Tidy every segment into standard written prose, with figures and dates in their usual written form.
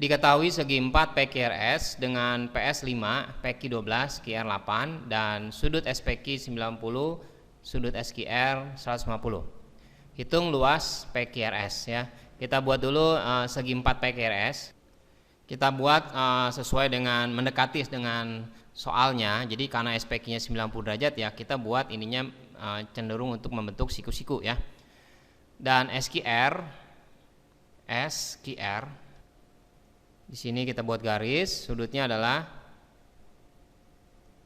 Diketahui segi 4 PQRS dengan PS 5, PQ 12, QR 8 dan sudut SPQ 90, sudut SQR 150. Hitung luas PQRS ya. Kita buat dulu segi 4 PQRS. Kita buat sesuai dengan mendekati dengan soalnya. Jadi karena SPQ-nya 90 derajat ya, kita buat ininya cenderung untuk membentuk siku-siku ya. Dan SQR di sini kita buat garis, sudutnya adalah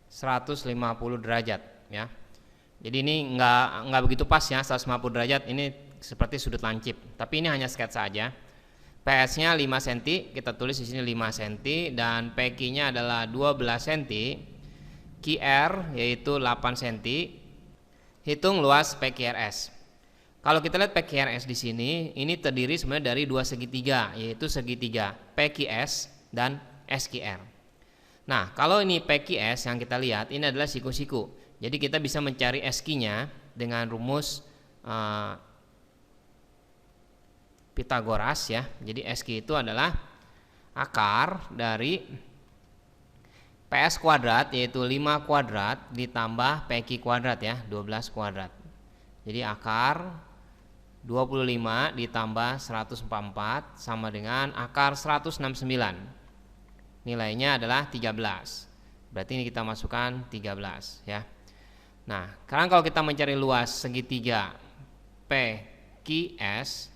150 derajat ya. Jadi ini enggak begitu pas ya 150 derajat, ini seperti sudut lancip. Tapi ini hanya sketsa saja. PS-nya 5 cm, kita tulis di sini 5 cm dan PQ-nya adalah 12 cm. QR yaitu 8 cm. Hitung luas PQRS. Kalau kita lihat PQRS di sini, ini terdiri sebenarnya dari dua segitiga, yaitu segitiga PQS dan SQR. Nah, kalau ini PQS yang kita lihat, ini adalah siku-siku. Jadi kita bisa mencari SQ-nya dengan rumus Pitagoras ya. Jadi SQ itu adalah akar dari PS kuadrat, yaitu 5 kuadrat ditambah PQ kuadrat ya, 12 kuadrat. Jadi akar 25 ditambah 144 sama dengan akar 169. Nilainya adalah 13. Berarti ini kita masukkan 13 ya. Nah, sekarang kalau kita mencari luas segitiga PQS,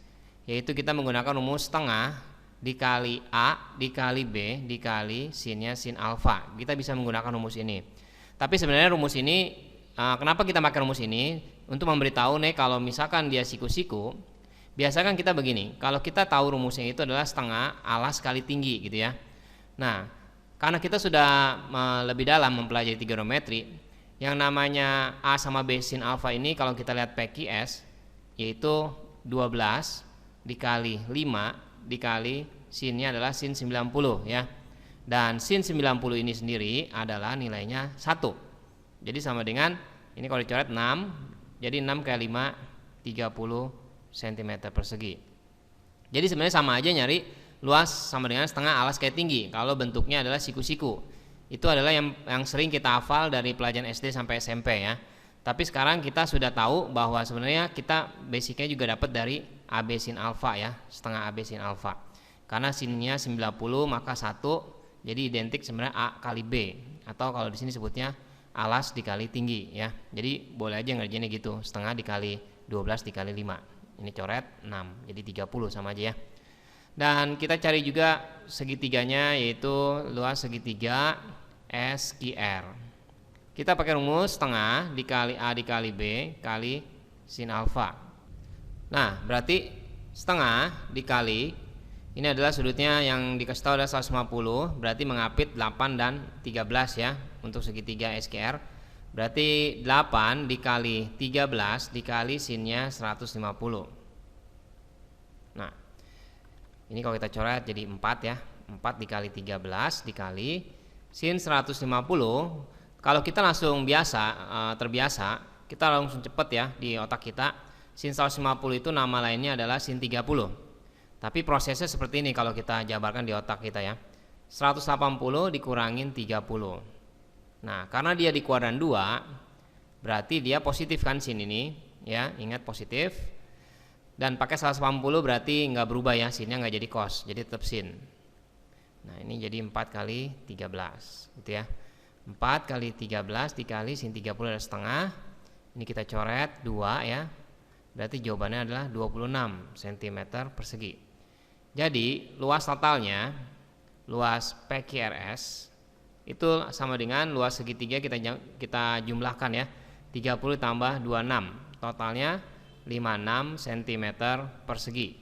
yaitu kita menggunakan rumus setengah dikali A dikali B dikali sinnya sin alfa. Kita bisa menggunakan rumus ini. Tapi sebenarnya rumus ini, kenapa kita pakai rumus ini? Untuk memberitahu nih, kalau misalkan dia siku-siku, biasakan kita begini. Kalau kita tahu rumusnya itu adalah setengah alas kali tinggi gitu ya. Nah, karena kita sudah lebih dalam mempelajari trigonometri, yang namanya A sama B sin alfa ini kalau kita lihat PQS yaitu 12 dikali 5 dikali sinnya adalah sin 90 ya. Dan sin 90 ini sendiri adalah nilainya 1. Jadi sama dengan, ini kalau dicoret 6, jadi 6 kali 5 30 cm persegi. Jadi sebenarnya sama aja nyari luas sama dengan setengah alas kali tinggi kalau bentuknya adalah siku-siku. Itu adalah yang sering kita hafal dari pelajaran SD sampai SMP ya. Tapi sekarang kita sudah tahu bahwa sebenarnya kita basicnya juga dapat dari AB sin alfa ya, setengah AB sin alfa. Karena sinnya 90 maka 1, jadi identik sebenarnya A kali B, atau kalau di sini sebutnya alas dikali tinggi ya. Jadi boleh aja ngerjainnya gitu, setengah dikali 12 dikali 5. Ini coret 6, jadi 30 sama aja ya. Dan kita cari juga segitiganya, yaitu luas segitiga SQR. Kita pakai rumus setengah dikali A dikali B kali sin alfa. Nah, berarti setengah dikali, ini adalah sudutnya yang dikasih tahu adalah 150, berarti mengapit 8 dan 13 ya untuk segitiga SQR. Berarti 8 dikali 13 dikali sinnya 150. Nah, ini kalau kita coret jadi 4 ya. 4 dikali 13 dikali sin 150. Kalau kita langsung terbiasa, kita langsung cepet ya di otak kita. Sin 150 itu nama lainnya adalah sin 30. Tapi prosesnya seperti ini kalau kita jabarkan di otak kita ya. 180 dikurangin 30. Nah, karena dia di kuadran 2, berarti dia positif kan sin ini ya, ingat positif. Dan pakai 180 berarti nggak berubah ya, sinnya nggak jadi cos, jadi tetap sin. Nah, ini jadi 4 kali 13 gitu ya. 4 kali 13 dikali sin 30 adalah setengah. Ini kita coret 2 ya. Berarti jawabannya adalah 26 cm persegi. Jadi luas totalnya, luas PQRS itu sama dengan luas segitiga kita jumlahkan ya. 30 tambah 26, totalnya 56 cm persegi.